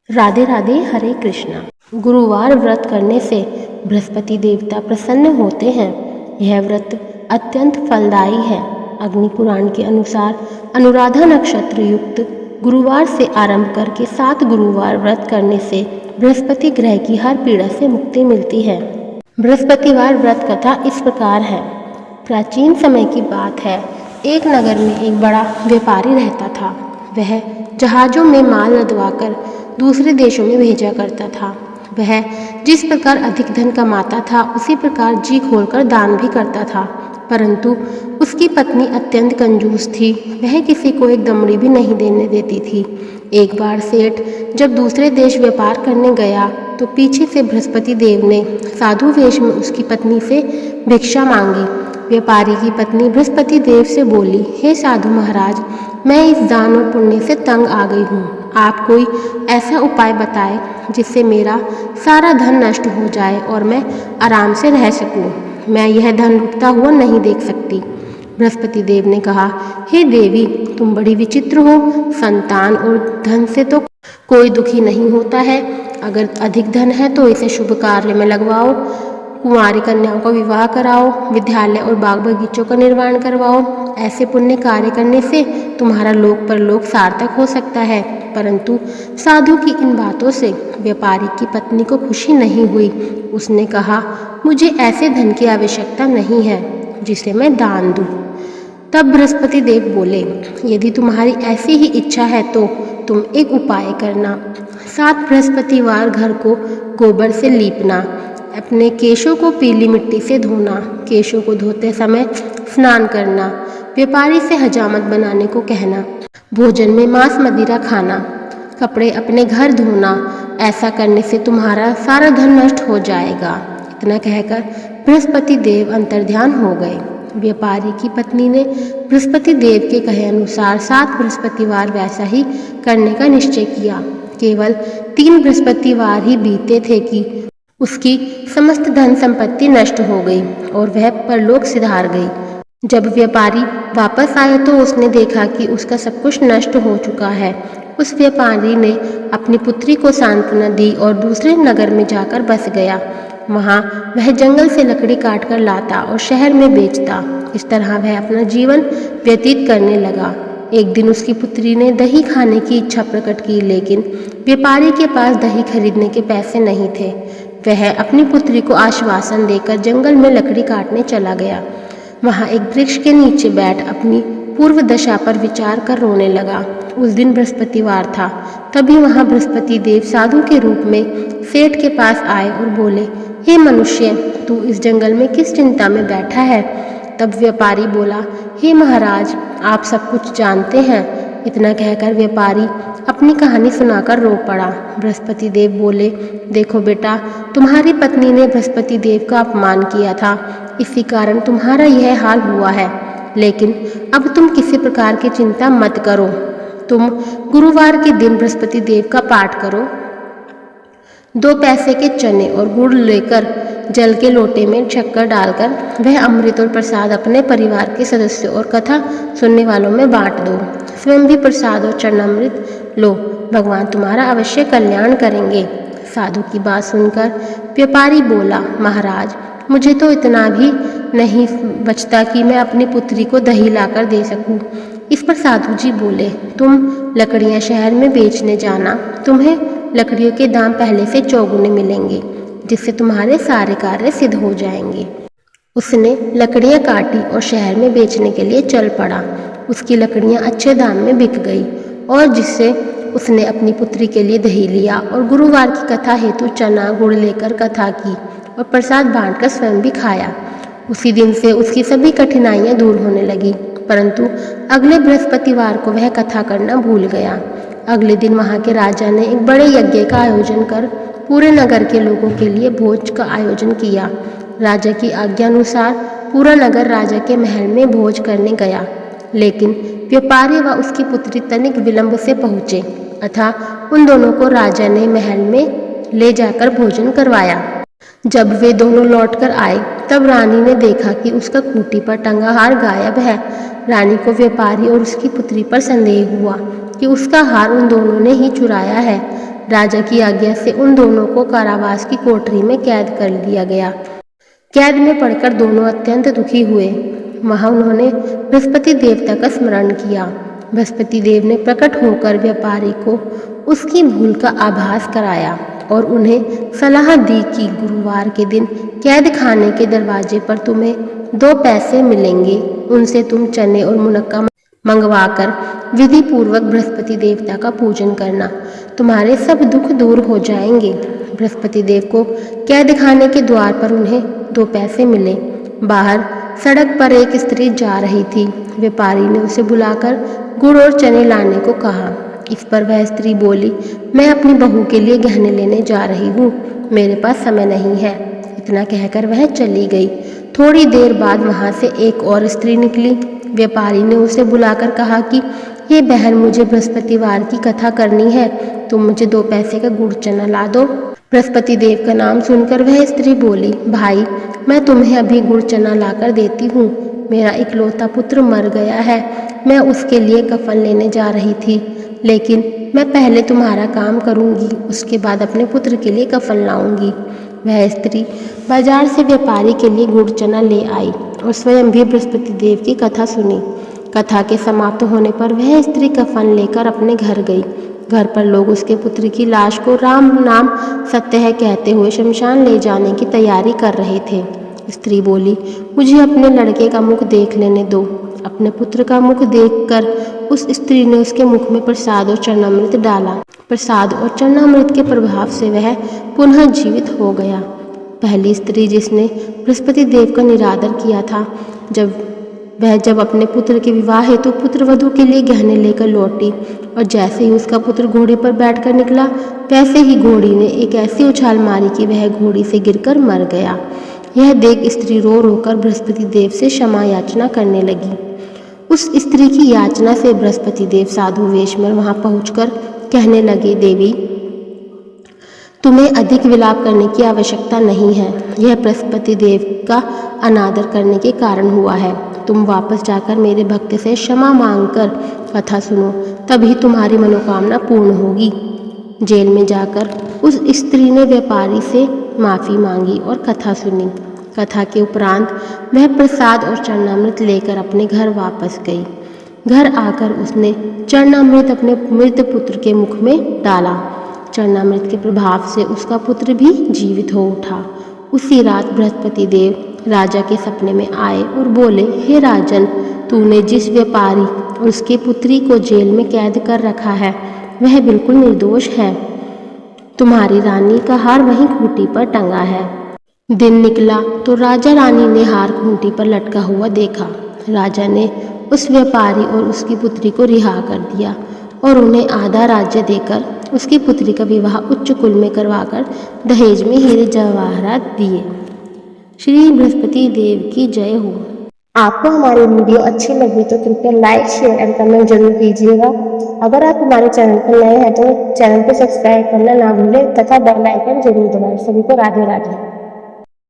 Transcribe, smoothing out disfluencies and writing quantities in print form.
राधे राधे, हरे कृष्णा। गुरुवार व्रत करने से बृहस्पति देवता प्रसन्न होते हैं। यह व्रत अत्यंत फलदायी है। अग्नि पुराण के अनुसार अनुराधा नक्षत्र युक्त गुरुवार से आरंभ करके 7 गुरुवार व्रत करने से बृहस्पति ग्रह की हर पीड़ा से मुक्ति मिलती है। बृहस्पतिवार व्रत कथा इस प्रकार है। प्राचीन समय की बात है। एक नगर में एक बड़ा व्यापारी रहता था। वह जहाज़ों में माल लदवाकर दूसरे देशों में भेजा करता था। वह जिस प्रकार अधिक धन कमाता था, उसी प्रकार जी खोलकर दान भी करता था। परंतु उसकी पत्नी अत्यंत कंजूस थी। वह किसी को एक दमड़ी भी नहीं देने देती थी। एक बार सेठ जब दूसरे देश व्यापार करने गया तो पीछे से बृहस्पति देव ने साधु वेश में उसकी पत्नी से भिक्षा मांगी। व्यापारी की पत्नी बृहस्पति देव से बोली, हे साधु महाराज, मैं इस दान और पुण्य से तंग आ गई हूँ। आप कोई ऐसा उपाय बताएं जिससे मेरा सारा धन नष्ट हो जाए और मैं आराम से रह सकूं। मैं यह धन रुकता हुआ नहीं देख सकती। बृहस्पति देव ने कहा, हे देवी, तुम बड़ी विचित्र हो। संतान और धन से तो कोई दुखी नहीं होता है। अगर अधिक धन है तो इसे शुभ कार्य में लगवाओ, कुंवारी कन्याओं का विवाह कराओ, विद्यालय और बाग बगीचों का निर्माण करवाओ। ऐसे पुण्य कार्य करने से तुम्हारा लोक परलोक सार्थक हो सकता है। परंतु साधु की इन बातों से व्यापारी की पत्नी को खुशी नहीं हुई। उसने कहा, मुझे ऐसे धन की आवश्यकता नहीं है जिसे मैं दान दूं। तब बृहस्पति देव बोले, यदि तुम्हारी ऐसी ही इच्छा है तो तुम एक उपाय करना। 7 बृहस्पतिवार घर को गोबर से लीपना, अपने केशों को पीली मिट्टी से धोना, केशों को धोते समय स्नान करना, व्यापारी से हजामत बनाने को कहना, भोजन में मांस मदिरा खाना, कपड़े अपने घर धोना। ऐसा करने से तुम्हारा सारा धन नष्ट हो जाएगा। इतना कहकर बृहस्पति देव अंतर्ध्यान हो गए। व्यापारी की पत्नी ने बृहस्पति देव के कहे अनुसार 7 बृहस्पतिवार वैसा ही करने का निश्चय किया। केवल 3 बृहस्पतिवार ही बीते थे कि उसकी समस्त धन संपत्ति नष्ट हो गई और वह परलोक सिधार गई। जब व्यापारी वापस आया तो उसने देखा कि उसका सब कुछ नष्ट हो चुका है। उस व्यापारी ने अपनी पुत्री को सांत्वना दी और दूसरे नगर में जाकर बस गया। वहाँ वह जंगल से लकड़ी काट कर लाता और शहर में बेचता। इस तरह वह अपना जीवन व्यतीत करने लगा। एक दिन उसकी पुत्री ने दही खाने की इच्छा प्रकट की, लेकिन व्यापारी के पास दही खरीदने के पैसे नहीं थे। वह अपनी पुत्री को आश्वासन देकर जंगल में लकड़ी काटने चला गया। वहाँ एक वृक्ष के नीचे बैठ अपनी पूर्व दशा पर विचार कर रोने लगा। उस दिन बृहस्पतिवार था। तभी वहाँ बृहस्पति देव साधु के रूप में सेठ के पास आए और बोले, हे मनुष्य, तू इस जंगल में किस चिंता में बैठा है? तब व्यापारी बोला, हे महाराज, आप सब कुछ जानते हैं। इतना कहकर व्यापारी अपनी कहानी सुनाकर रो पड़ा। बृहस्पति देव बोले, देखो बेटा, तुम्हारी पत्नी ने बृहस्पति देव का अपमान किया था, इसी कारण तुम्हारा यह हाल हुआ है। लेकिन अब तुम किसी प्रकार की चिंता मत करो। तुम गुरुवार के दिन बृहस्पति देव का पाठ करो। 2 पैसे के चने और गुड़ लेकर जल के लोटे में शक्कर डालकर वह अमृत और प्रसाद अपने परिवार के सदस्यों और कथा सुनने वालों में बांट दो। स्वयं भी प्रसाद और चरणामृत लो, भगवान तुम्हारा अवश्य कल्याण करेंगे। साधु की बात सुनकर व्यापारी बोला, महाराज, मुझे तो इतना भी नहीं बचता कि मैं अपनी पुत्री को दही लाकर दे सकूं। इस पर साधु जी बोले, तुम लकड़ियां शहर में बेचने जाना, तुम्हें लकड़ियों के दाम पहले से चौगुने मिलेंगे, जिससे तुम्हारे सारे कार्य सिद्ध हो जाएंगे। उसने लकड़ियां काटी और शहर में बेचने के लिए चल पड़ा। उसकी लकड़ियां अच्छे दाम में बिक गई और जिससे उसने अपनी पुत्री के लिए दही लिया और गुरुवार की कथा हेतु चना गुड़ लेकर कथा की और प्रसाद बांटकर स्वयं भी खाया। उसी दिन से उसकी सभी कठिनाइयां दूर होने लगी। परंतु अगले बृहस्पतिवार को वह कथा करना भूल गया। अगले दिन वहाँ के राजा ने एक बड़े यज्ञ का आयोजन कर पूरे नगर के लोगों के लिए भोज का आयोजन किया। राजा की आज्ञा अनुसार पूरा नगर राजा के महल में भोज करने गया, लेकिन व्यापारी व उसकी पुत्री तनिक विलंब से पहुँचे। अतः उन दोनों को राजा ने महल में ले जाकर भोजन करवाया। जब वे दोनों लौटकर आए तब रानी ने देखा कि उसका खूंटी पर टंगा हार गायब है। रानी को व्यापारी और उसकी पुत्री पर संदेह हुआ कि उसका हार उन दोनों ने ही चुराया है। राजा की आज्ञा से उन दोनों को कारावास की कोठरी में कैद कर लिया गया। कैद में पड़कर दोनों अत्यंत दुखी हुए। वहां उन्होंने बृहस्पति देवता का स्मरण किया। बृहस्पति देव ने प्रकट होकर व्यापारी को उसकी भूल का आभास कराया और उन्हें सलाह दी कि गुरुवार के दिन कैद खाने के दरवाजे पर तुम्हें 2 पैसे मिलेंगे। उनसे तुम चने और मुनक्का मंगवाकर विधि पूर्वक बृहस्पति देवता का पूजन करना, तुम्हारे सब दुख दूर हो जाएंगे। बृहस्पति देव को कैद खाने के द्वार पर उन्हें 2 पैसे मिले। बाहर सड़क पर एक स्त्री जा रही थी। व्यापारी ने उसे बुलाकर गुड़ और चने लाने को कहा। इस पर वह स्त्री बोली, मैं अपनी बहू के लिए गहने लेने जा रही हूँ, मेरे पास समय नहीं है। इतना कहकर वह चली गई। थोड़ी देर बाद वहाँ से एक और स्त्री निकली। व्यापारी ने उसे बुलाकर कहा कि ये बहन, मुझे बृहस्पतिवार की कथा करनी है, तुम मुझे 2 पैसे का गुड़ चना ला दो। बृहस्पति देव का नाम सुनकर वह स्त्री बोली, भाई मैं तुम्हें अभी गुड़ चना लाकर देती हूँ। मेरा इकलौता पुत्र मर गया है, मैं उसके लिए कफन लेने जा रही थी, लेकिन मैं पहले तुम्हारा काम करूँगी, उसके बाद अपने पुत्र के लिए कफन लाऊंगी। वह स्त्री बाजार से व्यापारी के लिए गुड़ चना ले आई और स्वयं भी बृहस्पति देव की कथा सुनी। कथा के समाप्त होने पर वह स्त्री कफन लेकर अपने घर गई। घर पर लोग उसके पुत्र की लाश को राम नाम सत्य है कहते हुए शमशान ले जाने की तैयारी कर रहे थे। स्त्री बोली, मुझे अपने लड़के का मुख देख लेने दो। अपने पुत्र का मुख देखकर उस स्त्री ने उसके मुख में प्रसाद और चरणामृत डाला। प्रसाद और चरणामृत के प्रभाव से वह पुनः जीवित हो गया। पहली स्त्री जिसने बृहस्पति देव का निरादर किया था, जब अपने पुत्र के विवाह हेतु पुत्र वधू के लिए गहने लेकर लौटी और जैसे ही उसका पुत्र घोड़े पर बैठकर निकला, वैसे ही घोड़ी ने एक ऐसी उछाल मारी कि वह घोड़ी से गिरकर मर गया। यह देख स्त्री रो रोकर बृहस्पति देव से क्षमा याचना करने लगी। उस स्त्री की याचना से बृहस्पति देव साधु वेश में वहां पहुंचकर कहने लगे, देवी तुम्हें अधिक विलाप करने की आवश्यकता नहीं है, यह बृहस्पति देव का अनादर करने के कारण हुआ है। तुम वापस जाकर मेरे भक्त से क्षमा मांगकर कथा सुनो, तभी तुम्हारी मनोकामना पूर्ण होगी। जेल में जाकर उस स्त्री ने व्यापारी से माफ़ी मांगी और कथा सुनी। कथा के उपरांत वह प्रसाद और चरणामृत लेकर अपने घर वापस गई। घर आकर उसने चरणामृत अपने मृत पुत्र के मुख में डाला। चरणामृत के प्रभाव से उसका पुत्र भी जीवित हो उठा। उसी रात बृहस्पति देव राजा के सपने में आए और बोले, हे राजन, तूने जिस व्यापारी और उसकी पुत्री को जेल में कैद कर रखा है वह बिल्कुल निर्दोष है। तुम्हारी रानी का हार वहीं खूंटी पर टंगा है। दिन निकला तो राजा रानी ने हार खूंटी पर लटका हुआ देखा। राजा ने उस व्यापारी और उसकी पुत्री को रिहा कर दिया और उन्हें आधा राज्य देकर उसकी पुत्री का विवाह उच्च कुल में करवाकर दहेज में हीरे जवाहरात दिए। श्री बृहस्पति देव की जय हो। आपको हमारी वीडियो अच्छी लगी तो कृपया लाइक, शेयर एंड कमेंट जरूर कीजिएगा। अगर आप हमारे चैनल पर नए हैं तो चैनल को सब्सक्राइब करना ना भूलें तथा बेल आइकन जरूर दबाएं। सभी को राधे राधे।